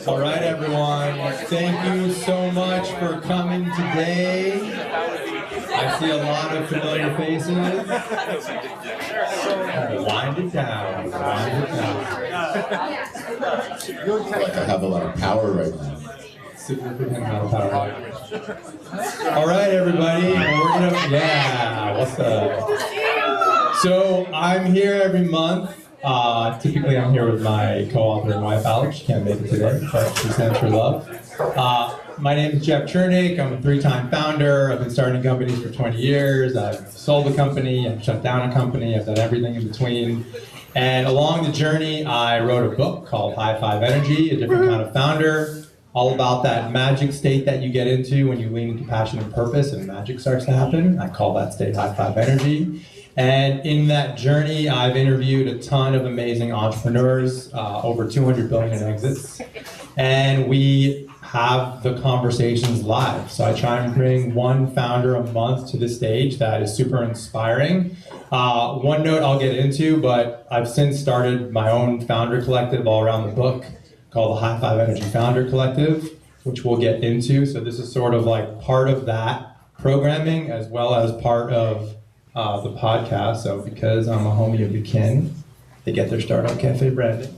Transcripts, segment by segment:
All right, everyone. Thank you so much for coming today. I see a lot of familiar faces. Wind it down. Wind it down. Like I have a lot of power right now. Significant amount of power. All right, everybody. Yeah, what's up? So I'm here every month. Typically, I'm here with my co-author and wife, Alex. She can't make it today, but she sends her love. My name is Jeff Chernick. I'm a 3-time founder. I've been starting companies for 20 years. I've sold a company. I've shut down a company. I've done everything in between. And along the journey, I wrote a book called H5E Energy, a different kind of founder, all about that magic state that you get into when you lean into passion and purpose and magic starts to happen. I call that state H5E Energy. And in that journey, I've interviewed a ton of amazing entrepreneurs, over 200 billion in exits. And we have the conversations live. So I try and bring one founder a month to the stage that is super inspiring. One note I'll get into, but I've since started my own founder collective all around the book called the H5E Energy Founder Collective, which we'll get into. So this is sort of like part of that programming as well as part of the podcast. So because I'm a homie of the kin, they get their start on Cafe Branding.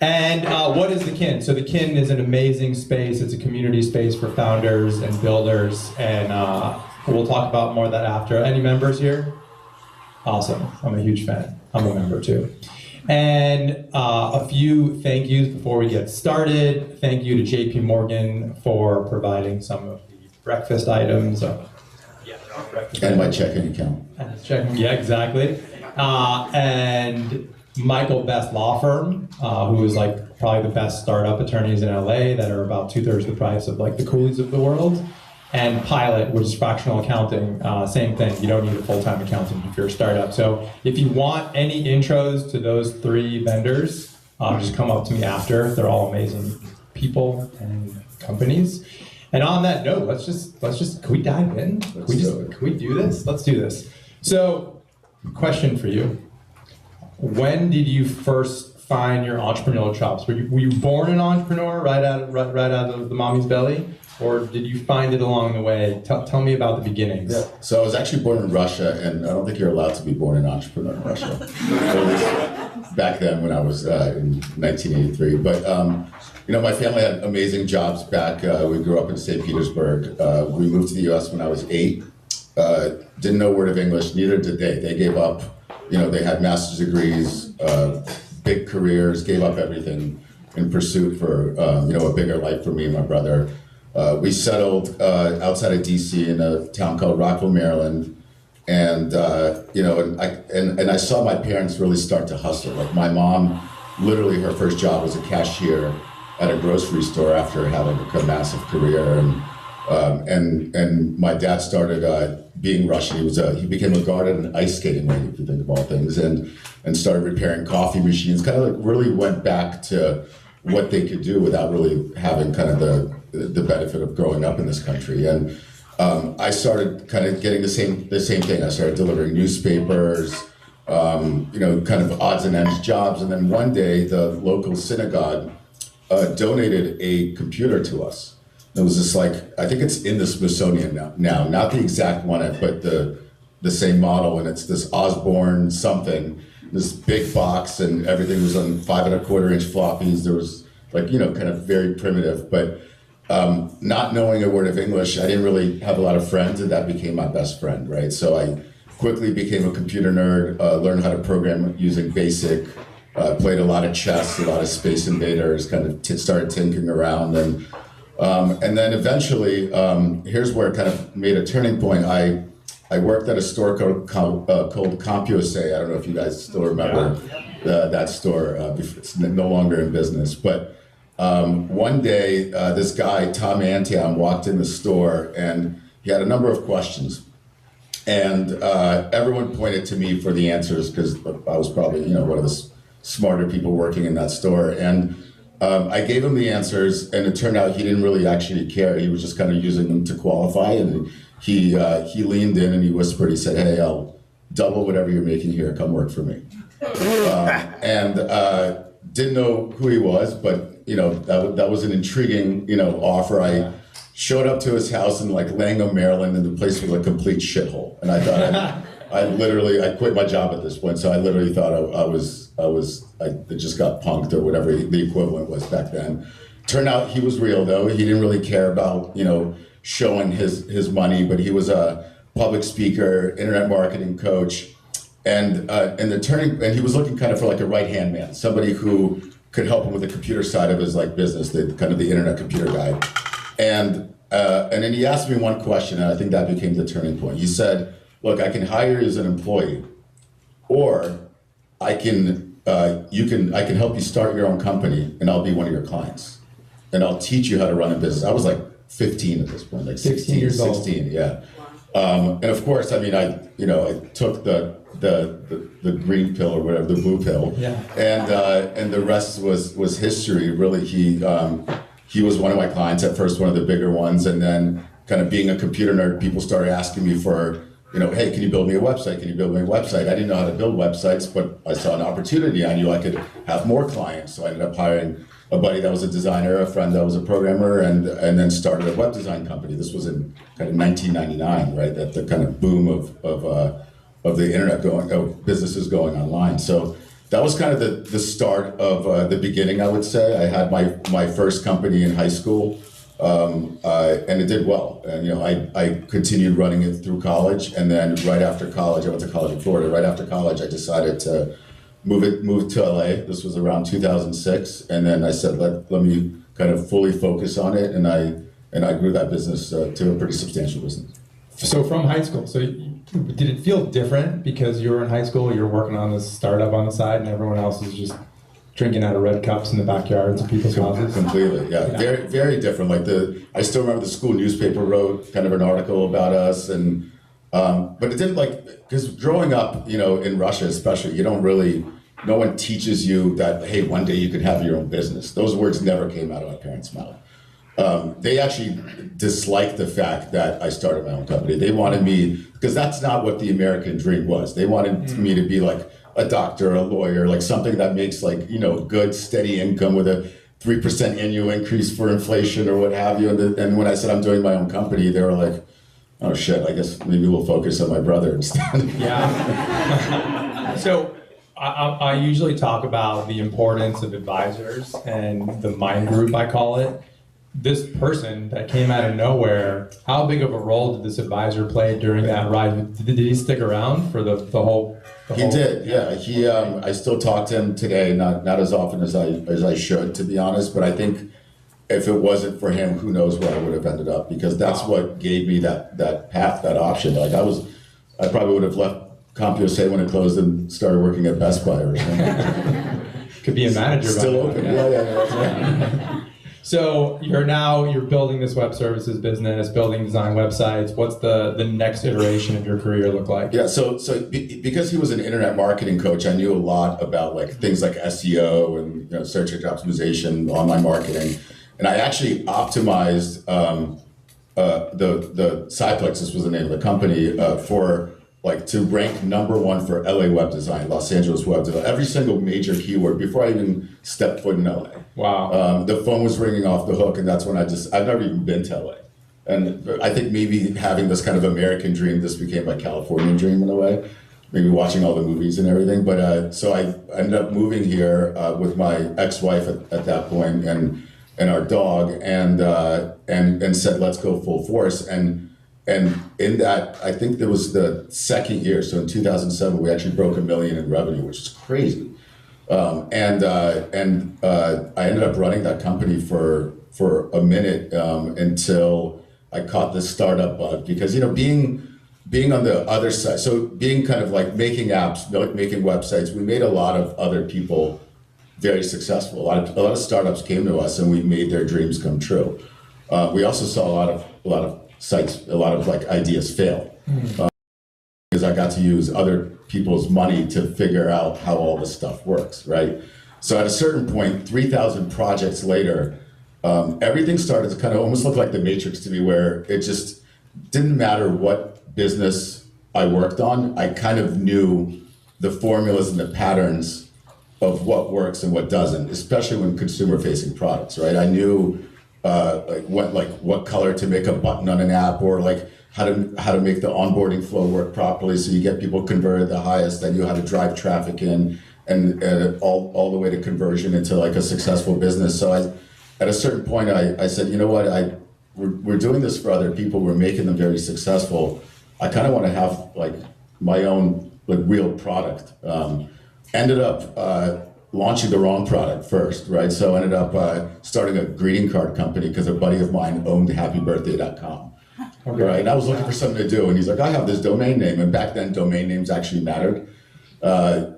And what is the kin? So the kin is an amazing space. It's a community space for founders and builders. And we'll talk about more of that after. Any members here? Awesome. I'm a huge fan. I'm a member too. And a few thank yous before we get started. Thank you to JP Morgan for providing some of the breakfast items. And my checking account. Yeah, exactly. And Michael Best Law Firm, who is like probably the best startup attorneys in LA that are about 2/3 the price of like the Coolies of the world. And Pilot, which is fractional accounting, same thing. You don't need a full-time accountant if you're a startup. So if you want any intros to those 3 vendors, just come up to me after. They're all amazing people and companies. And on that note, let's just can we dive in? Can we do this? Let's do this. So, question for you: when did you first find your entrepreneurial chops? Were you born an entrepreneur right out of the mommy's belly, or did you find it along the way? Tell me about the beginnings. Yeah. So I was actually born in Russia, and I don't think you're allowed to be born an entrepreneur in Russia. Back then, when I was in 1983, but. My family had amazing jobs back. We grew up in St. Petersburg. We moved to the U.S. when I was 8. Didn't know a word of English, neither did they. They gave up, they had master's degrees, big careers, gave up everything in pursuit for, a bigger life for me and my brother. We settled outside of D.C. in a town called Rockville, Maryland. And, and I saw my parents really start to hustle. Like my mom, literally her first job was a cashier at a grocery store after having a massive career, and my dad started being Russian. He became a guard at an ice skating rink, if you think of all things, and started repairing coffee machines. Kind of like really went back to what they could do without really having kind of the benefit of growing up in this country. And I started kind of getting the same thing. I started delivering newspapers, kind of odds and ends jobs, and then one day the local synagogue donated a computer to us. It was just like, I think it's in the Smithsonian now, not the exact one, but the same model, and it's this Osborne something, this big box, and everything was on 5 1/4 inch floppies. There was like, kind of very primitive, but not knowing a word of English, I didn't really have a lot of friends, and that became my best friend, right? So I quickly became a computer nerd, learned how to program using BASIC, played a lot of chess, a lot of Space Invaders, kind of started tinkering around, and then eventually, here's where it kind of made a turning point. I worked at a store called CompUSA. I don't know if you guys still remember that store. It's no longer in business, but one day, this guy, Tom Antian, walked in the store, and he had a number of questions. And everyone pointed to me for the answers, because I was probably, one of the smarter people working in that store. And I gave him the answers, and it turned out he didn't really actually care. He was just kind of using them to qualify, and he leaned in and he whispered, he said, "Hey, I'll double whatever you're making here, come work for me." And didn't know who he was, but that was an intriguing offer. I showed up to his house in like Langham, Maryland, and the place was a complete shithole. And I thought I quit my job at this point, so I literally thought I just got punked or whatever the equivalent was back then. Turned out he was real though. He didn't really care about showing his money, but he was a public speaker, internet marketing coach, and he was looking kind of for like a right-hand man, somebody who could help him with the computer side of his like business, the internet computer guy. And then he asked me one question, and I think that became the turning point. He said, "Look, I can hire you as an employee, or I can help you start your own company, and I'll be one of your clients, and I'll teach you how to run a business." I was like 15 at this point, like 16 years old. 16, yeah. And of course, I mean, I took the green pill or whatever, the blue pill, yeah. And the rest was history. Really, he was one of my clients at first, one of the bigger ones, and then kind of being a computer nerd, people started asking me for, "Hey, can you build me a website? Can you build me a website?" I didn't know how to build websites, but I saw an opportunity. I knew I could have more clients, so I ended up hiring a buddy that was a designer, a friend that was a programmer, and then started a web design company. This was in kind of 1999, right? At the kind of boom of the internet businesses going online. So that was kind of the start of the beginning, I would say. I had my first company in high school, and it did well. And I continued running it through college, and then right after college, I went to college in Florida. Right after college, I decided to move to LA. This was around 2006, and then I said, let me kind of fully focus on it, and I grew that business to a pretty substantial business. So from high school, did it feel different because you were in high school, you were working on this startup on the side, and everyone else is just drinking out of red cups in the backyards of people's houses? Completely, yeah. Very, very different. I still remember the school newspaper wrote kind of an article about us, and but it didn't because growing up, in Russia especially, no one teaches you that, hey, one day you could have your own business. Those words never came out of my parents' mouth. They actually disliked the fact that I started my own company. They wanted me, because that's not what the American dream was. They wanted me to be like a doctor, a lawyer, like something that makes good, steady income with a 3% annual increase for inflation or what have you. And when I said I'm doing my own company, they were like, "Oh shit, I guess maybe we'll focus on my brother instead." Yeah. So I usually talk about the importance of advisors and the mind group, I call it. This person that came out of nowhere, how big of a role did this advisor play during that ride? Did he stick around for the whole? He did, yeah. I still talk to him today, not as often as I should, to be honest. But I think if it wasn't for him, who knows where I would have ended up? Because that's what gave me that path, that option. I probably would have left CompUSA when it closed and started working at Best Buy or something. Could be a manager. Still open, yeah. So you're building this web services business, building design websites. What's the next iteration of your career look like? Yeah, so because he was an internet marketing coach, I knew a lot about things like SEO and search engine optimization, online marketing, and I actually optimized the Cyplex. This was the name of the company for to rank #1 for LA web design, Los Angeles web design, every single major keyword before I even stepped foot in LA. Wow. The phone was ringing off the hook, and that's when I've never even been to LA. And I think maybe having this kind of American dream, this became my Californian dream in a way, maybe watching all the movies and everything. But so I ended up moving here with my ex-wife at that point and our dog, and said, let's go full force. And in that, I think there was the second year, so in 2007, we actually broke $1 million in revenue, which is crazy. And I ended up running that company for a minute until I caught the startup bug, because being on the other side, so being kind of making apps, making websites, we made a lot of other people very successful. A lot of startups came to us and we made their dreams come true. We also saw a lot of sites, a lot of ideas fail. Because I got to use other people's money to figure out how all this stuff works, right? So at a certain point, 3,000 projects later, everything started to kind of almost look like the Matrix to me, where it just didn't matter what business I worked on. I kind of knew the formulas and the patterns of what works and what doesn't, especially when consumer-facing products, right? I knew what color to make a button on an app, or like how to make the onboarding flow work properly so you get people converted the highest. I knew how to drive traffic in, and all the way to conversion into like a successful business. So at a certain point, I said, you know what, we're doing this for other people. We're making them very successful. I kind of want to have like my own like real product. Ended up launching the wrong product first, right? So ended up starting a greeting card company because a buddy of mine owned happybirthday.com. Okay. Right, and I was looking for something to do, and he's like, I have this domain name, and back then domain names actually mattered.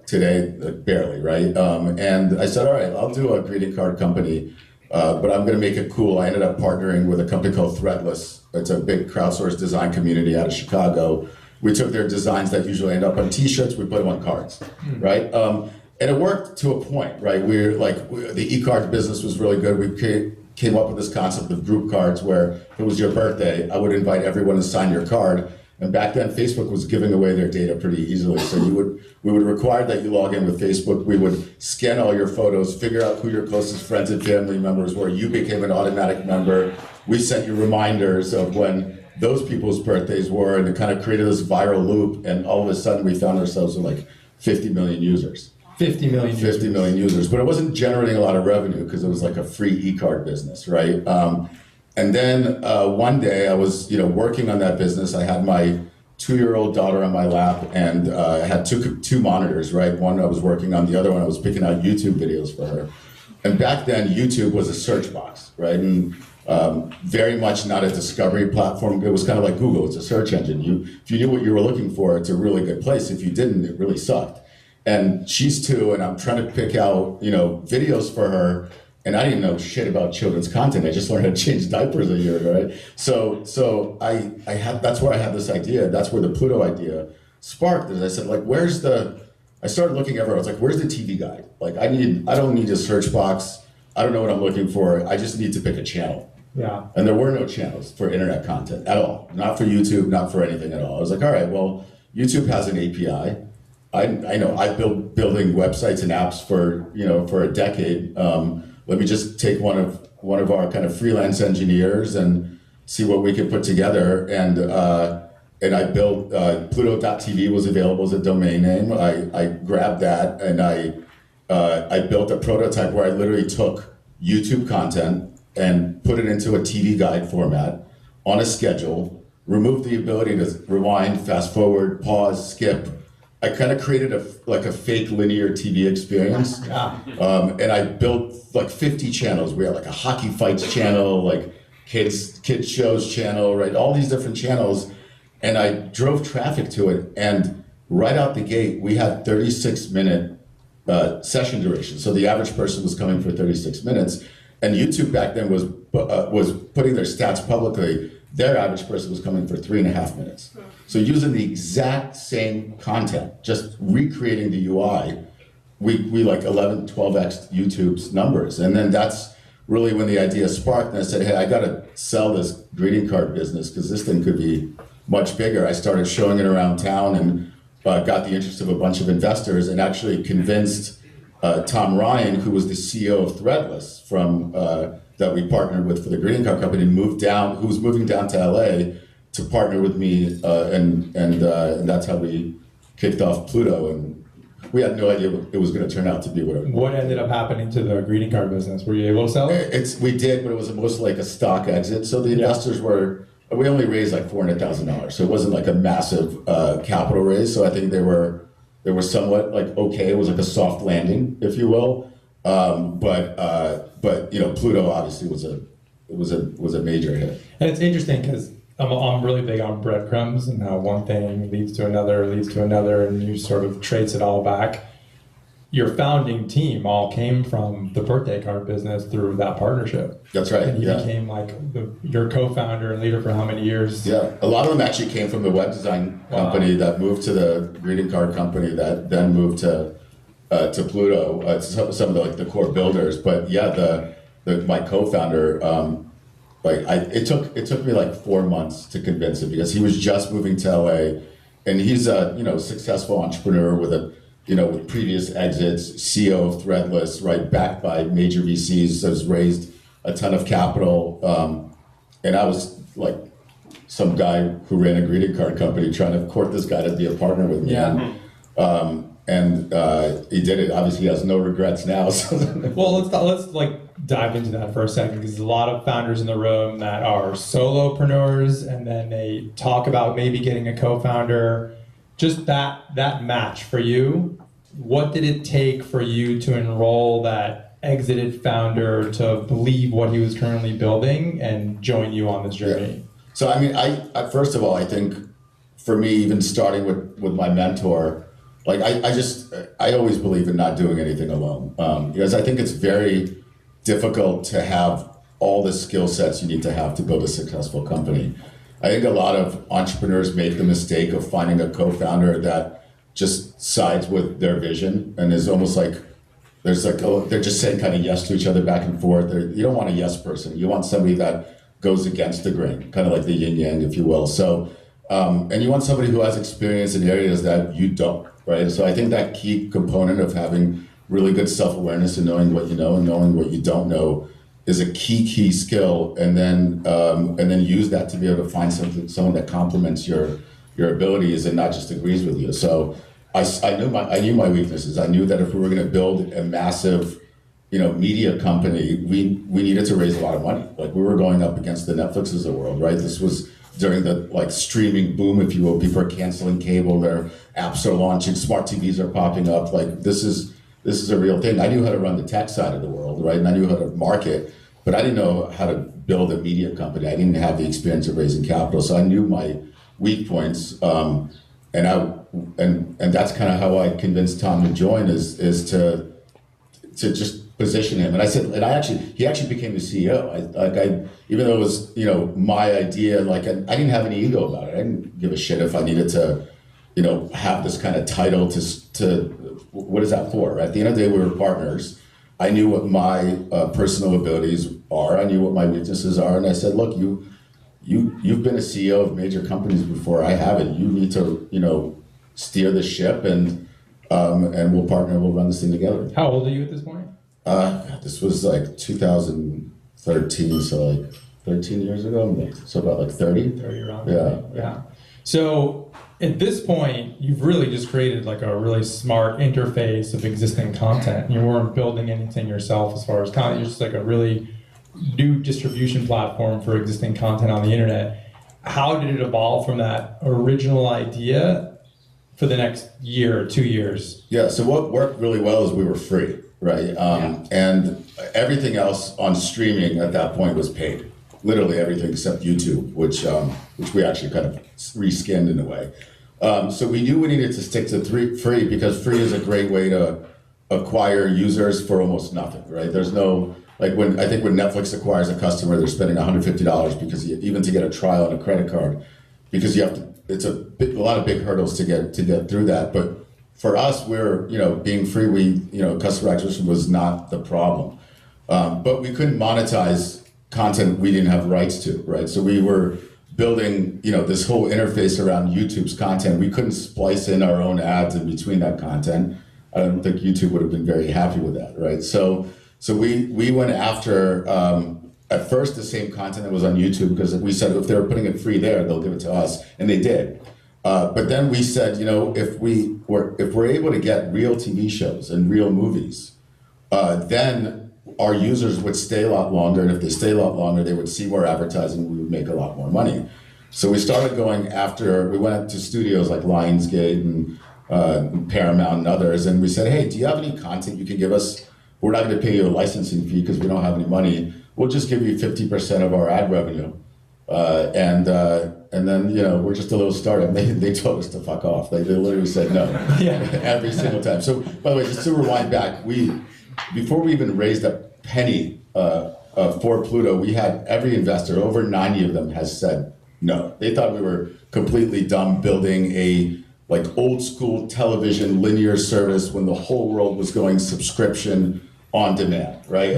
Today, barely, right? And I said, all right, I'll do a greeting card company, but I'm gonna make it cool. I ended up partnering with a company called Threadless. It's a big crowdsourced design community out of Chicago. We took their designs that usually end up on t-shirts, we put them on cards, right? And it worked to a point, right? The e-card business was really good. We came up with this concept of group cards where if it was your birthday, I would invite everyone to sign your card. And back then, Facebook was giving away their data pretty easily. So we would require that you log in with Facebook. We would scan all your photos, figure out who your closest friends and family members were. You became an automatic member. We sent you reminders of when those people's birthdays were, and it kind of created this viral loop. And all of a sudden, we found ourselves with like 50 million users. 50 million users, but it wasn't generating a lot of revenue because it was like a free e-card business, right? And then one day I was, working on that business. I had my 2-year-old daughter on my lap, and I had two monitors, right? One I was working on, the other one I was picking out YouTube videos for her. And back then, YouTube was a search box, right? And very much not a discovery platform. It was kind of like Google. It's a search engine. If you knew what you were looking for, it's a really good place. If you didn't, it really sucked. And she's 2, and I'm trying to pick out, videos for her, and I didn't know shit about children's content. I just learned how to change diapers a year, right? So I had, that's where I had this idea. That's where the Pluto idea sparked. Is I said, like, I started looking everywhere. I was like, where's the TV guide? Like, I don't need a search box. I don't know what I'm looking for. I just need to pick a channel. Yeah. And there were no channels for internet content at all. Not for YouTube, not for anything at all. I was like, all right, well, YouTube has an API. I know I've building websites and apps for a decade. Let me just take one of our kind of freelance engineers and see what we could put together. And I built Pluto.tv was available as a domain name. I grabbed that, and I built a prototype where I literally took YouTube content and put it into a TV guide format on a schedule, removed the ability to rewind, fast forward, pause, skip. I kind of created a fake linear TV experience. Yeah. And I built like 50 channels. We had like a hockey fights channel, like kids shows channel, right? All these different channels. And I drove traffic to it. And right out the gate, we had 36-minute session duration. So the average person was coming for 36 minutes. And YouTube back then was putting their stats publicly. Their average person was coming for 3.5 minutes. So using the exact same content, just recreating the UI, we like 11, 12x YouTube's numbers. And then that's really when the idea sparked, and I said, hey, I gotta sell this greeting card business because this thing could be much bigger. I started showing it around town and got the interest of a bunch of investors, and actually convinced Tom Ryan, who was the CEO of Threadless that we partnered with for the greeting card company, who was moving down to LA to partner with me, and that's how we kicked off Pluto. And we had no idea what it was going to turn out to be. What ended up happening to the greeting card business? Were you able to sell it? We did, but it was mostly like a stock exit. So the investors we only raised like $400,000, so it wasn't like a massive capital raise. So I think they were somewhat like okay. It was like a soft landing, if you will. But Pluto obviously was a major hit. And it's interesting because I'm really big on breadcrumbs and how one thing leads to another, and you sort of trace it all back. Your founding team all came from the birthday card business through that partnership. That's right. And you became like your co-founder and leader for how many years? Yeah, a lot of them actually came from the web design company that moved to the greeting card company that then moved to to Pluto, some of the, like the core builders. But yeah, my co-founder, it took me like 4 months to convince him because he was just moving to LA, and he's a successful entrepreneur with with previous exits, CEO of Threadless, right, backed by major VCs, has raised a ton of capital, and I was like some guy who ran a greeting card company trying to court this guy to be a partner with me. Yeah. And he did it. Obviously, he has no regrets now. So. Well, let's like dive into that for a second, because there's a lot of founders in the room that are solopreneurs, and then they talk about maybe getting a co-founder. Just that match for you. What did it take for you to enroll that exited founder to believe what he was currently building and join you on this journey? Yeah. So I mean, I first of all, I think for me, even starting with my mentor. Like I always believe in not doing anything alone, because I think it's very difficult to have all the skill sets you need to have to build a successful company. I think a lot of entrepreneurs make the mistake of finding a co-founder that just sides with their vision and is almost like they're just saying kind of yes to each other back and forth. You don't want a yes person. You want somebody that goes against the grain, kind of like the yin yang, if you will. So, and you want somebody who has experience in areas that you don't. Right, so I think that key component of having really good self-awareness and knowing what you know and knowing what you don't know is a key skill, and then use that to be able to find someone that complements your abilities and not just agrees with you. So I knew my weaknesses. I knew that if we were going to build a massive media company, we needed to raise a lot of money. Like we were going up against the Netflixes of the world, right? This was during the streaming boom, if you will. People are canceling cable, their apps are launching, smart TVs are popping up. Like this is a real thing. I knew how to run the tech side of the world, right? And I knew how to market, but I didn't know how to build a media company. I didn't have the experience of raising capital, so I knew my weak points, and that's kind of how I convinced Tom to join is to just position him. And I said, he actually became the CEO. Even though it was, my idea, I didn't have any ego about it. I didn't give a shit if I needed to, have this kind of title to what is that for? At the end of the day, we were partners. I knew what my personal abilities are. I knew what my weaknesses are. And I said, look, you've been a CEO of major companies before. I haven't. You need to, steer the ship and we'll partner, we'll run this thing together. How old are you at this point? This was like 2013, so like 13 years ago, so about like 30. 30 around. Yeah. So at this point, you've really just created like a really smart interface of existing content. You weren't building anything yourself as far as content. You're just like a really new distribution platform for existing content on the internet. How did it evolve from that original idea for the next year or 2 years? Yeah, so what worked really well is we were free, right? And everything else on streaming at that point was paid. Literally everything except YouTube, which we actually kind of reskinned in a way. So we knew we needed to stick to free because free is a great way to acquire users for almost nothing, right? There's no, when Netflix acquires a customer, they're spending $150 because even to get a trial on a credit card, because you have to, it's a lot of big hurdles to get through that. But for us, we're, being free, customer acquisition was not the problem. But we couldn't monetize content we didn't have rights to, right? So we were building, this whole interface around YouTube's content. We couldn't splice in our own ads in between that content. I don't think YouTube would have been very happy with that, right? So we went after, at first, the same content that was on YouTube, because we said if they were putting it free there, they'll give it to us, and they did. But then we said, if we're able to get real TV shows and real movies, then our users would stay a lot longer, and if they stay a lot longer, they would see more advertising, we would make a lot more money. So we started going after, we went to studios like Lionsgate and Paramount and others, and we said, hey, do you have any content you can give us? We're not gonna pay you a licensing fee because we don't have any money. We'll just give you 50% of our ad revenue. And then, we're just a little startup. They told us to fuck off. They literally said no every single time. So, by the way, just to rewind back, before we even raised a penny for Pluto, we had every investor, over 90 of them, has said no. They thought we were completely dumb building a like old school television linear service when the whole world was going subscription on demand, right?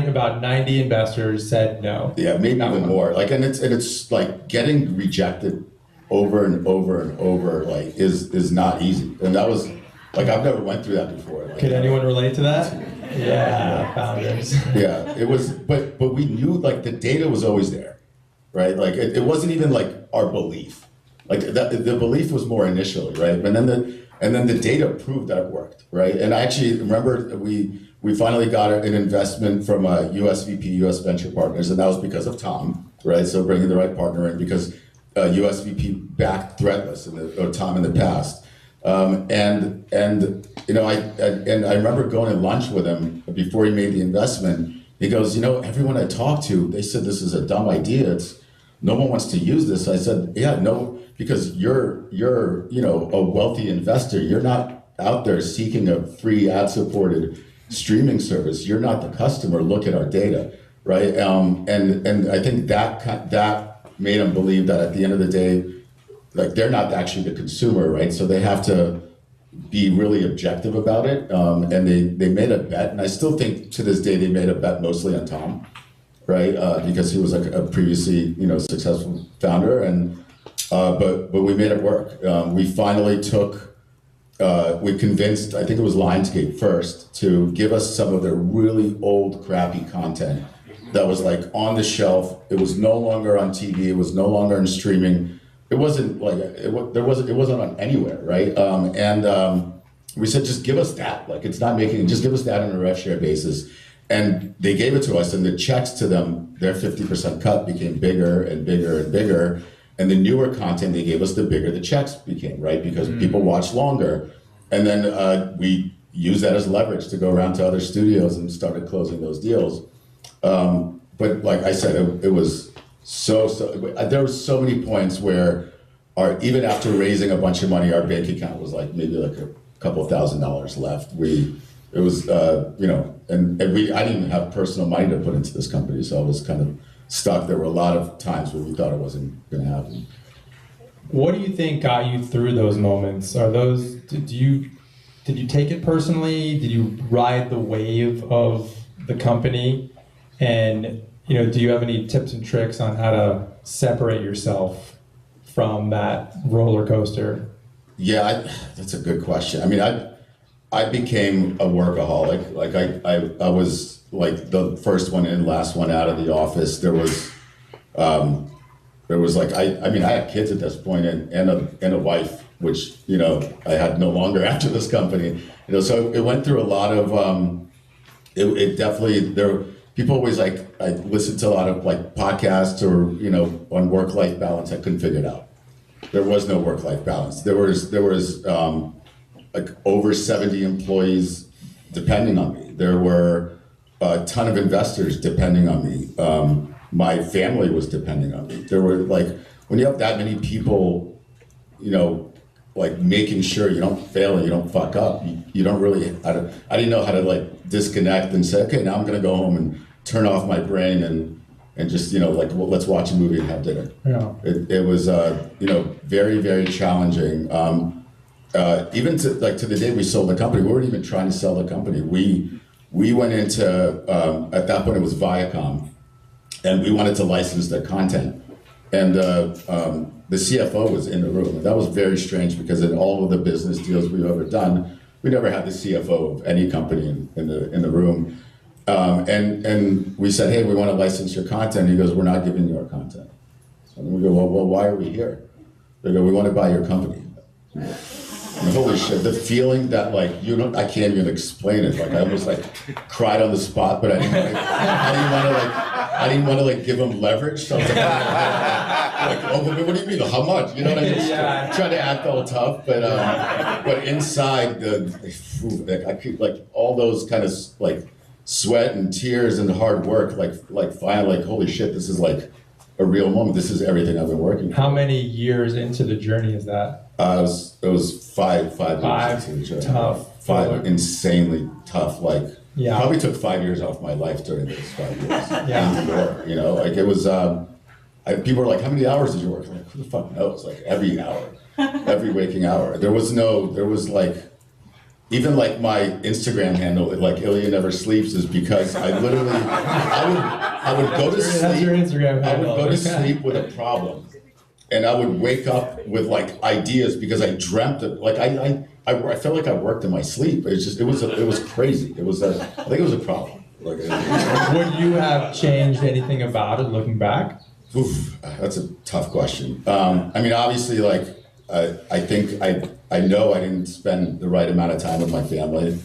About 90 investors said no. Yeah, maybe even more. Like, and it's like getting rejected over and over and over, like is not easy. And that was like, I've never went through that before. Like, could anyone relate to that? Yeah, founders. Yeah, it was, but we knew like the data was always there, right? Like it wasn't even like our belief. Like the belief was more initially, right? And then the data proved that it worked, right? And I actually remember we finally got an investment from US VP, US Venture Partners, and that was because of Tom, right? So bringing the right partner in, because US VP backed Threadless or Tom in the past. And you know, I remember going to lunch with him before he made the investment. He goes, you know, everyone I talked to, they said this is a dumb idea. No one wants to use this. I said, yeah, no, because you're you know, a wealthy investor. You're not out there seeking a free ad-supported streaming service. You're not the customer. Look at our data, right? And I think that made them believe that at the end of the day, like they're not actually the consumer, right? So they have to be really objective about it. And they made a bet, and I still think to this day they made a bet mostly on Tom, right? Because he was like a previously, you know, successful founder, and but we made it work. We finally we convinced, I think it was Lionsgate first, to give us some of their really old, crappy content that was like on the shelf. It was no longer on TV. It was no longer in streaming. It wasn't like it wasn't on anywhere, right? We said, just give us that. Like, it's not making. Just give us that on a rev share basis. And they gave it to us, and the checks to them, their 50% cut became bigger and bigger and bigger. And the newer content they gave us, the bigger the checks became, right? Because people watch longer. And then we used that as leverage to go around to other studios and started closing those deals. But like I said, it was there were so many points where even after raising a bunch of money, our bank account was like maybe like a couple $1,000s left. It was, you know, and I didn't even have personal money to put into this company, so I was kind of stuck. There were a lot of times where we thought it wasn't going to happen. What do you think got you through those moments? Did you take it personally? Did you ride the wave of the company? And, you know, do you have any tips and tricks on how to separate yourself from that roller coaster? Yeah, that's a good question. I mean, I became a workaholic. Like I was like the first one in, last one out of the office. There was like, I mean, I had kids at this point and a wife, which, you know, I had no longer after this company. You know, so it went through a lot of, it definitely, people always like, I listened to a lot of like podcasts or, you know, on work-life balance. I couldn't figure it out. There was no work-life balance. There was like over 70 employees depending on me. There were a ton of investors depending on me. My family was depending on me. There were like, when you have that many people, you know, like making sure you don't fail and you don't fuck up, you don't really, I didn't know how to like disconnect and say, okay, now I'm gonna go home and turn off my brain and just, you know, like, well, let's watch a movie and have dinner. Yeah. It was, you know, very, very challenging. Even to the day we sold the company, we weren't even trying to sell the company. We went into, at that point it was Viacom, and we wanted to license their content. And the CFO was in the room. And that was very strange because in all of the business deals we've ever done, we never had the CFO of any company in the room. And we said, hey, we want to license your content. He goes, we're not giving you our content. And we go, well, why are we here? They go, we want to buy your company. And holy shit, the feeling that like, I can't even explain it. Like I almost like cried on the spot, but I didn't want to like give him leverage. So I was like, oh, what do you mean? How much? You know what I mean? Yeah. Trying to act all tough, but inside I could like all those kind of like sweat and tears and hard work, like finally, like holy shit, this is like a real moment. This is everything I've been working for. How many years into the journey is that? It was five years into the journey. Tough. 5 insanely tough. Like probably took 5 years off my life during those 5 years. Yeah. And more, you know, like it was. People were like, "How many hours did you work?" I'm like, who the fuck knows? Like every hour. every waking hour. There was like, even like my Instagram handle, like Ilya Never Sleeps, is because I literally, I would go to sleep. That's your Instagram handle. I would go to sleep with a problem, and I would wake up with like ideas because I dreamt of, like I felt like I worked in my sleep. It was crazy. I think it was a problem. Like, would you have changed anything about it looking back? Oof, that's a tough question. I mean, obviously, like, I think I know I didn't spend the right amount of time with my family.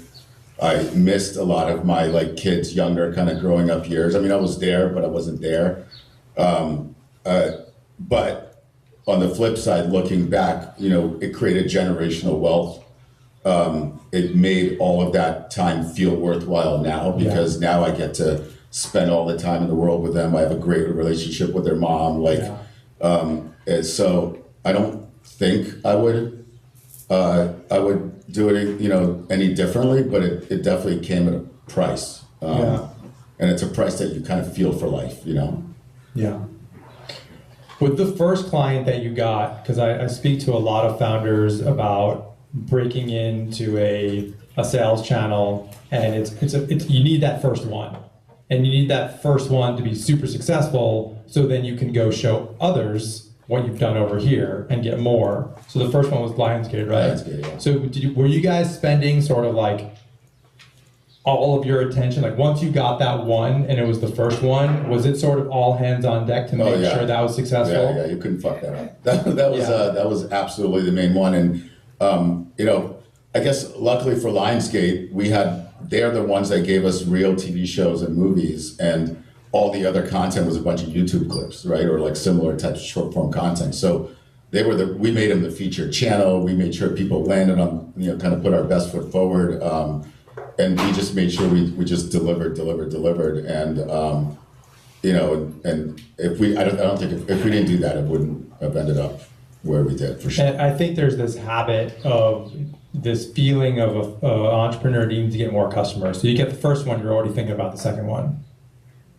I missed a lot of my like kids' younger kind of growing up years. I mean, I was there, but I wasn't there. But on the flip side, looking back, you know, it created generational wealth. It made all of that time feel worthwhile now, because now I get to spend all the time in the world with them. I have a great relationship with their mom. Like, and so I don't think I would do it, you know, any differently, but it definitely came at a price. And it's a price that you kind of feel for life, you know? Yeah. With the first client that you got, because I speak to a lot of founders about breaking into a sales channel, and it's you need that first one. And you need that first one to be super successful, so then you can go show others what you've done over here and get more. So the first one was Lionsgate, right? Lionsgate, yeah. So were you guys spending sort of like all of your attention, like once you got that one and it was the first one, was it sort of all hands on deck to make sure that was successful? Yeah, you couldn't fuck that up. That was absolutely the main one. And you know, I guess luckily for Lionsgate, they're the ones that gave us real TV shows and movies, and all the other content was a bunch of YouTube clips, right? Or like similar types of short form content. So we made them the featured channel. We made sure people landed on, you know, kind of put our best foot forward. And we just made sure we just delivered. And, you know, and I don't think if we didn't do that, it wouldn't have ended up where we did, for sure. And I think there's this habit of this feeling of an entrepreneur needing to get more customers. So you get the first one, you're already thinking about the second one.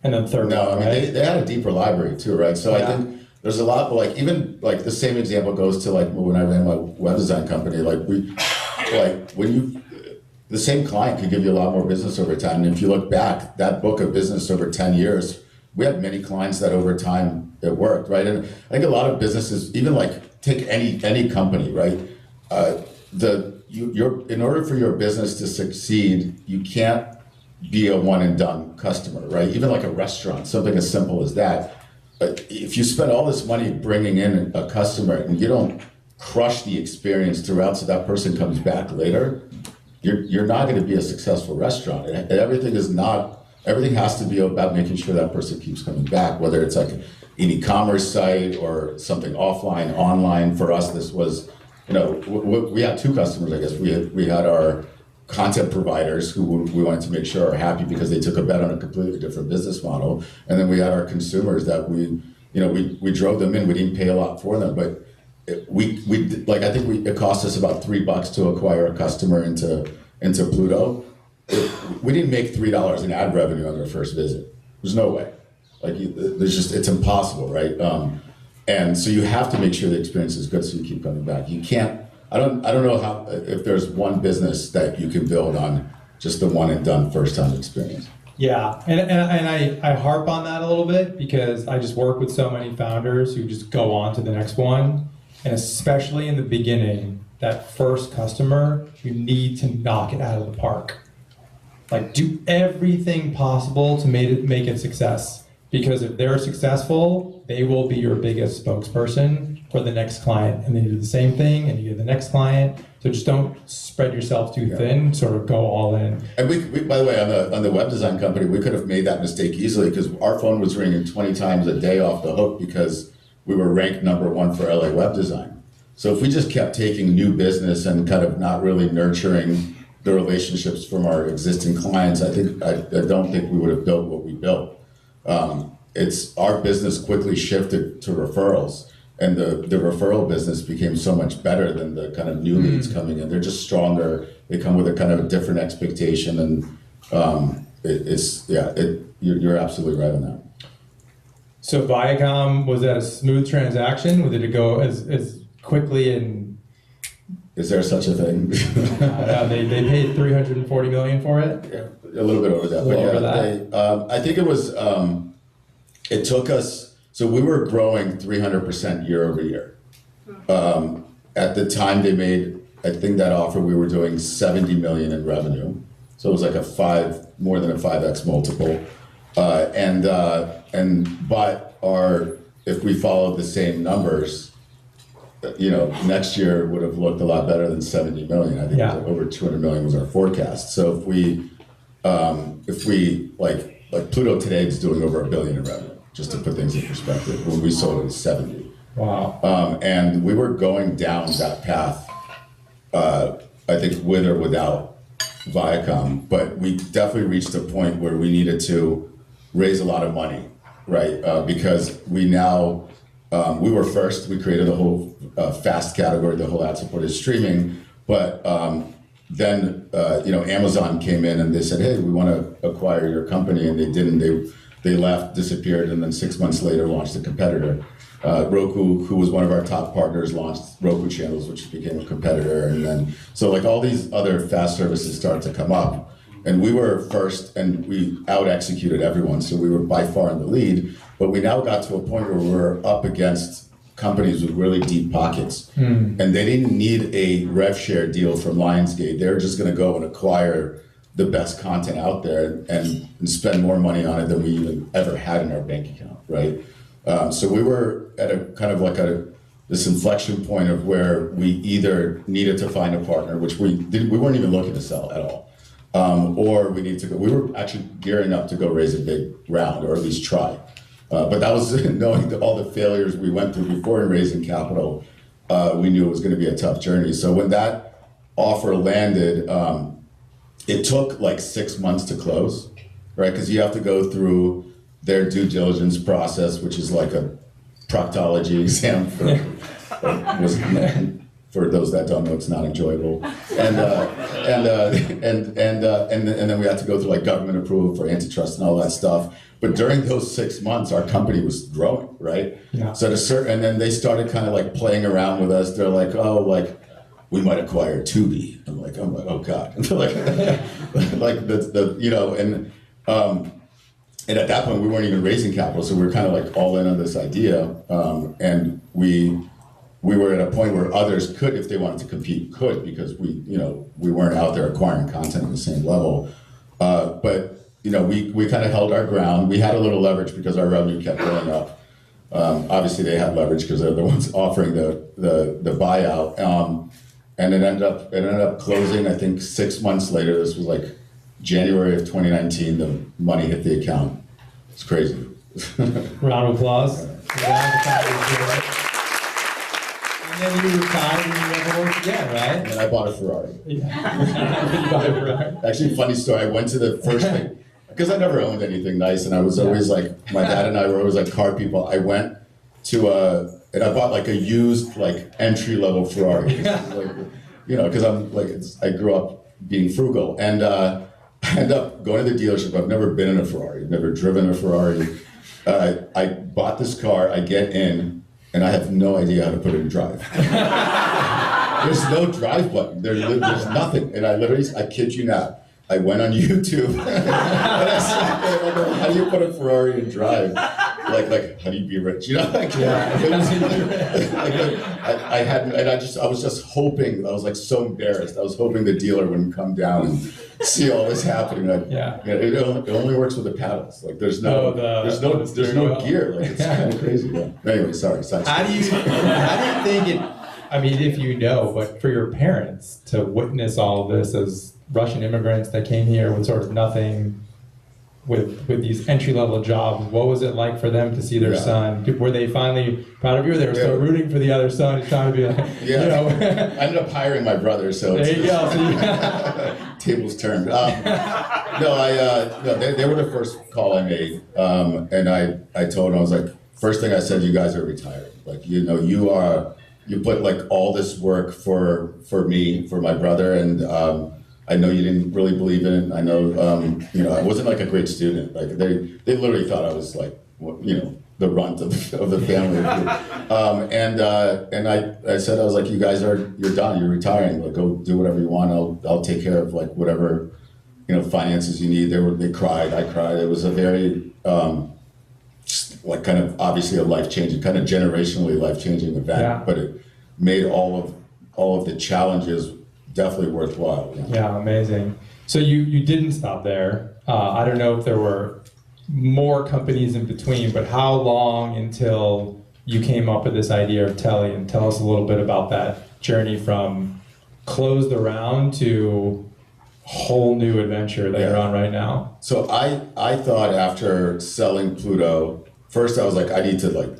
And then third one, I mean, right? they had a deeper library too, right? So I think there's a lot, like even like the same example goes to like when I ran my web design company, the same client could give you a lot more business over time. And if you look back, that book of business over 10 years, we had many clients that over time it worked, right? And I think a lot of businesses, even like take any company, right? In order for your business to succeed, you can't be a one and done customer, right? Even like a restaurant, something as simple as that. If you spend all this money bringing in a customer and you don't crush the experience throughout so that person comes back later, you're not going to be a successful restaurant. Everything has to be about making sure that person keeps coming back, whether it's like an e-commerce site or something offline, online. For us, this was, you know, we had two customers, I guess. We had our content providers who we wanted to make sure are happy because they took a bet on a completely different business model. And then we had our consumers that we drove them in. We didn't pay a lot for them, but it cost us about $3 to acquire a customer into Pluto. We didn't make $3 in ad revenue on their first visit. There's no way. Like it's impossible, right? And so you have to make sure the experience is good so you keep coming back. You can't. I don't know if there's one business that you can build on just the one and done first time experience. Yeah, and I harp on that a little bit because I just work with so many founders who just go on to the next one. And especially in the beginning, that first customer, you need to knock it out of the park. Like do everything possible to make it a success. Because if they're successful, they will be your biggest spokesperson for the next client. And then you do the same thing and you do the next client. So just don't spread yourself too thin, sort of go all in. And we by the way, on the web design company, we could have made that mistake easily because our phone was ringing 20 times a day off the hook because we were ranked #1 for LA web design. So if we just kept taking new business and kind of not really nurturing the relationships from our existing clients, I don't think we would have built what we built. It's our business quickly shifted to referrals, and the referral business became so much better than the kind of new leads coming in. They're just stronger. They come with a kind of a different expectation, and you're absolutely right on that. So Viacom, was that a smooth transaction? Did it go as quickly and Is there such a thing? They paid $340 million for it. Yeah, a little bit over that. A little over that. I think it was. It took us. So we were growing 300% year over year. At the time they made, I think that offer, we were doing 70 million in revenue. So it was like more than a 5x multiple. If we followed the same numbers, next year would have looked a lot better than 70 million. I think it was like over 200 million was our forecast. So if we like Pluto today is doing over $1 billion in revenue, just to put things in perspective. When we sold it was 70. Wow. And we were going down that path, I think with or without Viacom, but we definitely reached a point where we needed to raise a lot of money, right? Because we now, we were first, we created the whole FAST category, the whole ad-supported streaming, but then Amazon came in and they said, hey, we want to acquire your company, and they didn't. They left, disappeared, and then 6 months later launched a competitor. Roku, who was one of our top partners, launched Roku channels, which became a competitor. And then, so like all these other FAST services started to come up. And we were first, and we out-executed everyone, so we were by far in the lead. But we now got to a point where we're up against companies with really deep pockets. And they didn't need a rev share deal from Lionsgate. They're just gonna go and acquire the best content out there and spend more money on it than we even ever had in our bank account, right? So we were at a kind of like this inflection point of where we either needed to find a partner, which we weren't even looking to sell at all, or we needed to go. We were actually gearing up to go raise a big round, or at least try. But that was knowing all the failures we went through before in raising capital. We knew it was going to be a tough journey. So when that offer landed, it took like 6 months to close, right? Because you have to go through their due diligence process, which is like a proctology exam for those that don't know, it's not enjoyable. And then we had to go through like government approval for antitrust and all that stuff. But during those 6 months, our company was growing, right? Yeah. So and then they started kind of like playing around with us. They're like, oh, like we might acquire Tubi. I'm like, oh God. And they're like, and at that point, we weren't even raising capital, so we were kind of like all in on this idea. And we were at a point where others could, if they wanted to compete, could, because we weren't out there acquiring content at the same level. But we kind of held our ground. We had a little leverage because our revenue kept going up. Obviously, they had leverage because they're the ones offering the buyout. And it ended up closing, I think, 6 months later. This was like January of 2019, the money hit the account. It's crazy. Round of applause. And then you retired and you never worked again, right? And I bought a Ferrari. Yeah. You bought a Ferrari. Actually, funny story, I went to the first thing, because I never owned anything nice, and I was always like, my dad and I were always like car people. I went to and I bought like a used, like entry-level Ferrari. Because I'm like, I grew up being frugal. And I end up going to the dealership. I've never been in a Ferrari, never driven a Ferrari. I bought this car, I get in, and I have no idea how to put it in drive. There's no drive button, there's nothing. And I kid you not, I went on YouTube, and I sat there, and I go, how do you put a Ferrari in drive? Like, how do you be rich? It was, I was just hoping, I was like so embarrassed. I was hoping the dealer wouldn't come down and see all this happening. It only works with the paddles. Like there's no gear. Like it's kind of crazy. Yeah. Anyway, sorry. How do you think it? I mean, if you know, but for your parents to witness all of this as Russian immigrants that came here with sort of nothing, with these entry-level jobs, what was it like for them to see their son? Were they finally proud of you? Or they were still rooting for the other son, trying to be like, I ended up hiring my brother, so there you go. Tables turned. They were the first call I made, and I told them, I was like, first thing I said, you guys are retired. Like, you put like all this work for me, for my brother, and I know you didn't really believe in it. I know, I wasn't like a great student. Like they literally thought I was like, the runt of the family. And I said, I was like, you're done, you're retiring. Like, go do whatever you want. I'll take care of like whatever, finances you need. They cried, I cried. It was a very, just like kind of obviously a life-changing, kind of generationally life-changing event, but it made all of the challenges definitely worthwhile. Yeah, amazing. So you didn't stop there. I don't know if there were more companies in between, but how long until you came up with this idea of Telly? And tell us a little bit about that journey from closed around to whole new adventure that you're on right now. So I thought after selling Pluto, first I was like, I need to like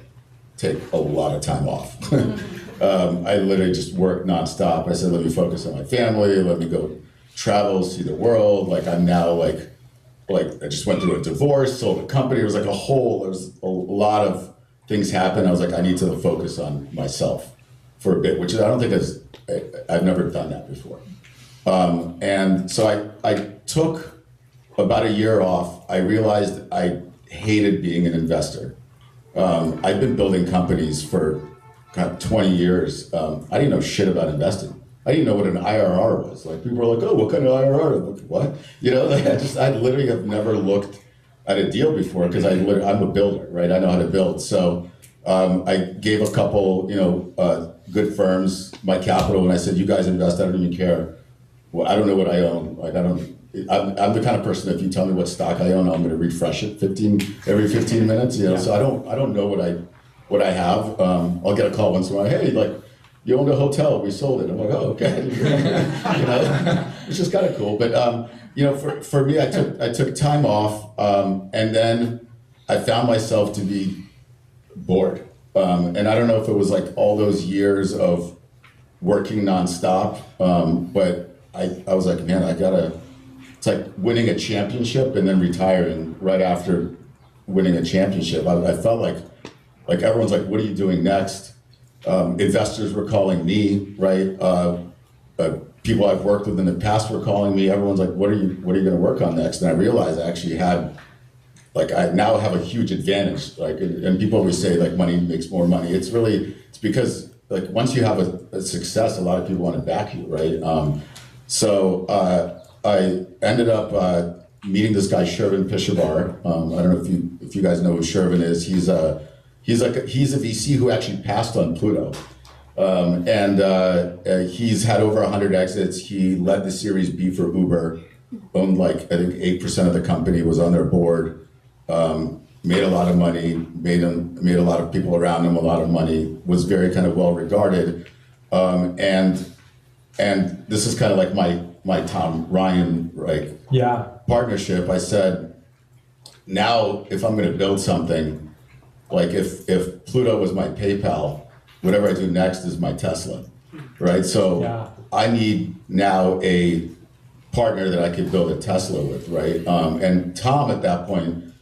take a lot of time off. I literally just worked nonstop. I said, let me focus on my family, let me go travel, see the world. Like I'm now like I just went through a divorce, sold a company. It was like there was a lot of things happened. I was like, I need to focus on myself for a bit, which I don't think I've never done that before. And so I took about a year off. I realized I hated being an investor. I've been building companies for 20 years. I didn't know shit about investing. I didn't know what an IRR was. Like people were like, oh, what kind of IRR? I'm like, what? I literally have never looked at a deal before because I'm a builder, right? I know how to build. So I gave a couple, good firms my capital, and I said, you guys invest. I don't even care. Well, I don't know what I own. Like I'm the kind of person, if you tell me what stock I own, I'm going to refresh it every 15 minutes. So I don't know what I have. I'll get a call once in a while. Hey, like you owned a hotel, we sold it. I'm like, oh, okay. Which is kind of cool. But for me, I took time off, and then I found myself to be bored. And I don't know if it was like all those years of working nonstop, but I was like, man, it's like winning a championship and then retiring right after winning a championship. I felt like everyone's like, what are you doing next? Investors were calling me, right? People I've worked with in the past were calling me. Everyone's like, what are you going to work on next? And I realized I actually had, I now have a huge advantage. And people always say like money makes more money. It's because like once you have a success, a lot of people want to back you, right? So I ended up meeting this guy, Shervin Pishabar. I don't know if you guys know who Shervin is. He's a VC who actually passed on Pluto. He's had over 100 exits. He led the Series B for Uber, owned I think 8% of the company, was on their board, made a lot of money, made a lot of people around him a lot of money, was very kind of well regarded. And this is kind of like my Tom Ryan partnership. I said, now if I'm going to build something, like if Pluto was my PayPal, whatever I do next is my Tesla, right? So I need now a partner that I could build a Tesla with, right? And Tom at that point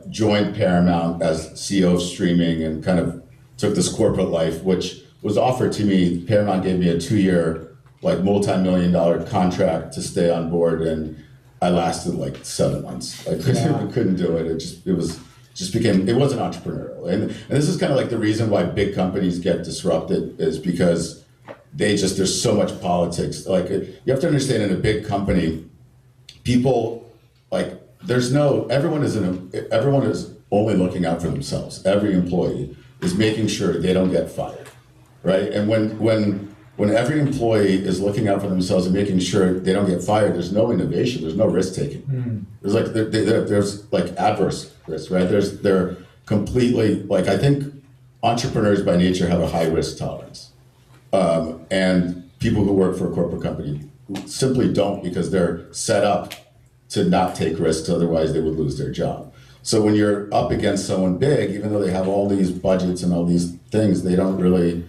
joined Paramount as CEO of streaming and kind of took this corporate life, which was offered to me. Paramount gave me a 2-year, multi-million-dollar contract to stay on board, and I lasted 7 months. I couldn't do it. It wasn't entrepreneurial. And this is kind of the reason why big companies get disrupted, is because there's so much politics. You have to understand, in a big company, people everyone is only looking out for themselves. Every employee is making sure they don't get fired, right? And when every employee is looking out for themselves and making sure they don't get fired, there's no innovation, there's no risk taking. There's adverse risk, right? They're completely, I think entrepreneurs by nature have a high risk tolerance. And people who work for a corporate company simply don't, because they're set up to not take risks, otherwise they would lose their job. So when you're up against someone big, even though they have all these budgets and all these things, they don't really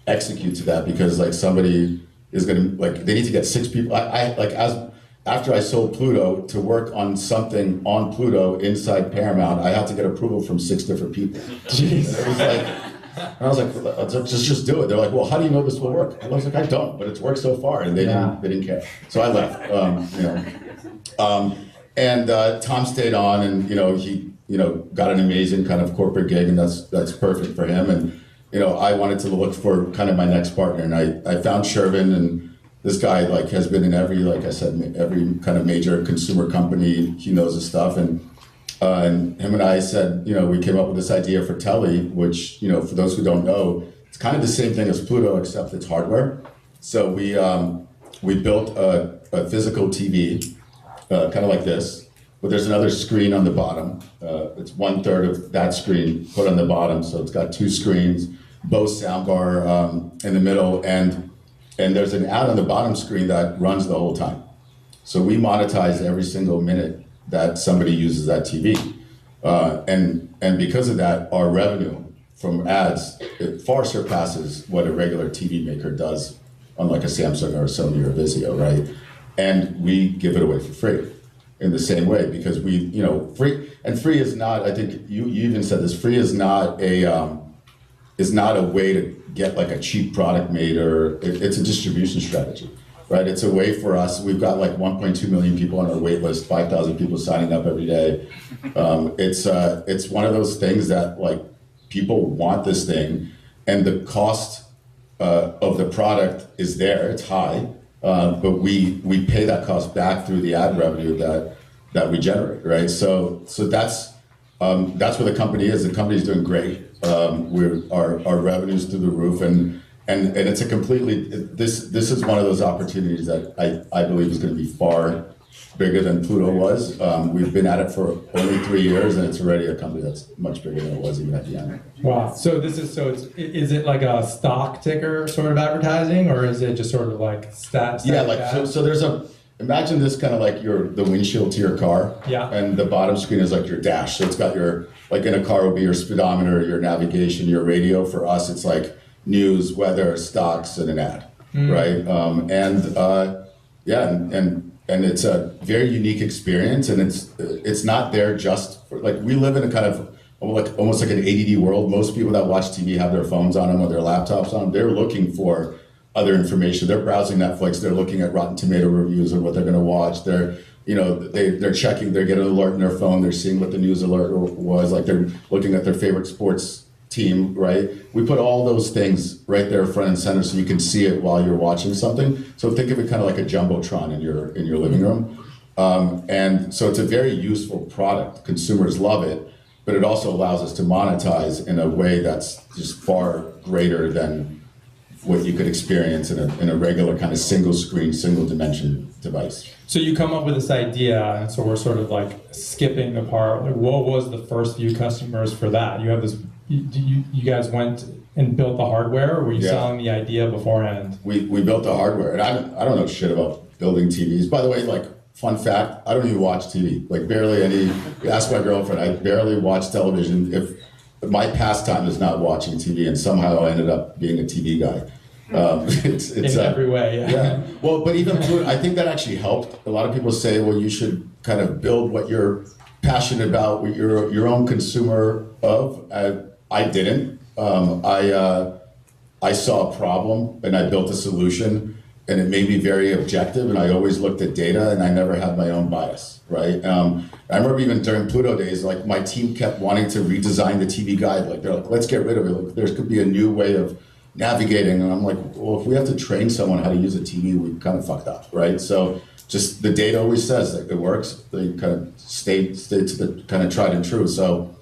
execute to that, because somebody is going to they need to get 6 people. After I sold Pluto, to work on something on Pluto inside Paramount, I had to get approval from 6 different people. Jeez. And I was like, just do it. They're like, well, how do you know this will work? I was like, I don't, but it's worked so far, and they didn't care. So I left. And Tom stayed on, and he got an amazing kind of corporate gig, and that's perfect for him. And I wanted to look for kind of my next partner, and I found Shervin, and this guy like has been in every, like I said, every kind of major consumer company. He knows his stuff, and him and I said, we came up with this idea for Telly, which for those who don't know, it's kind of the same thing as Pluto except it's hardware. So we built a physical TV, kind of like this, but there's another screen on the bottom. It's 1/3 of that screen put on the bottom, so it's got 2 screens, Bose soundbar in the middle, and there's an ad on the bottom screen that runs the whole time. So we monetize every single minute that somebody uses that TV, and because of that, our revenue from ads, it far surpasses what a regular TV maker does on like a Samsung or a Sony or a Vizio, right? And we give it away for free in the same way, because we, free is not, I think you even said this, free is not a way to get like a cheap product made, or it's a distribution strategy, right? It's a way for us, we've got like 1.2 million people on our wait list, 5,000 people signing up every day. It's one of those things that like people want this thing, and the cost of the product is there, it's high, but we pay that cost back through the ad revenue that we generate, right? So that's where the company is. The company's doing great. Our revenue's through the roof, and it's a completely, this is one of those opportunities that I believe is going to be far bigger than Pluto was. We've been at it for only 3 years, and it's already a company that's much bigger than it was even at the end. Wow. So is it like a stock ticker sort of advertising, or is it just sort of like stats? Yeah, like so there's imagine this kind of like the windshield to your car. Yeah. And the bottom screen is like your dash. So it's got your, like in a car would be your speedometer, your navigation, your radio. For us, it's like news, weather, stocks, and an ad, right? And it's a very unique experience, and it's not there just for, like, we live in a kind of like almost like an ADD world. Most people that watch TV have their phones on them or their laptops on them. They're looking for other information. They're browsing Netflix. They're looking at Rotten Tomato reviews of what they're going to watch. They're checking. They're getting an alert on their phone. They're seeing what the news alert was. Like they're looking at their favorite sports team, right? We put all those things right there front and center so you can see it while you're watching something. So think of it kind of like a jumbotron in your living room. And so it's a very useful product. Consumers love it, but it also allows us to monetize in a way that's just far greater than what you could experience in a regular kind of single screen, single dimension device. So you come up with this idea, and so we're sort of like skipping the part. Like, what was the first few customers for that? You have this. You guys went and built the hardware, or were you selling the idea beforehand? We built the hardware, and I don't know shit about building TVs. By the way, like fun fact, I don't even watch TV. Like barely any. Ask my girlfriend. I barely watch television. If my pastime is not watching TV, and somehow I ended up being a TV guy. It's in every way, yeah. Well, but even I think that actually helped. A lot of people say, well, you should kind of build what you're passionate about, what you're your own consumer of. I didn't. I saw a problem and I built a solution, and it made me very objective. And I always looked at data, and I never had my own bias, right? I remember even during Pluto days, like my team kept wanting to redesign the TV guide. Like they're like, let's get rid of it. Like, there could be a new way of navigating. And I'm like, well, if we have to train someone how to use a TV, we kind of fucked up, right? So just the data always says that it works. They kind of stay to the kind of tried and true. So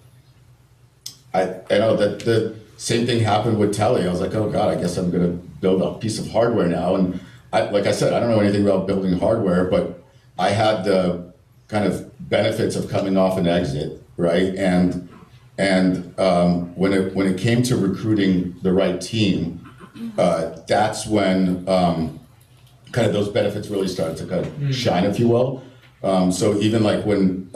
I know that the same thing happened with Telly. I was like, oh God, I guess I'm gonna build a piece of hardware now. And like I said, I don't know anything about building hardware, but I had the kind of benefits of coming off an exit, right? And when it came to recruiting the right team, that's when kind of those benefits really started to kind of shine, if you will. So even like when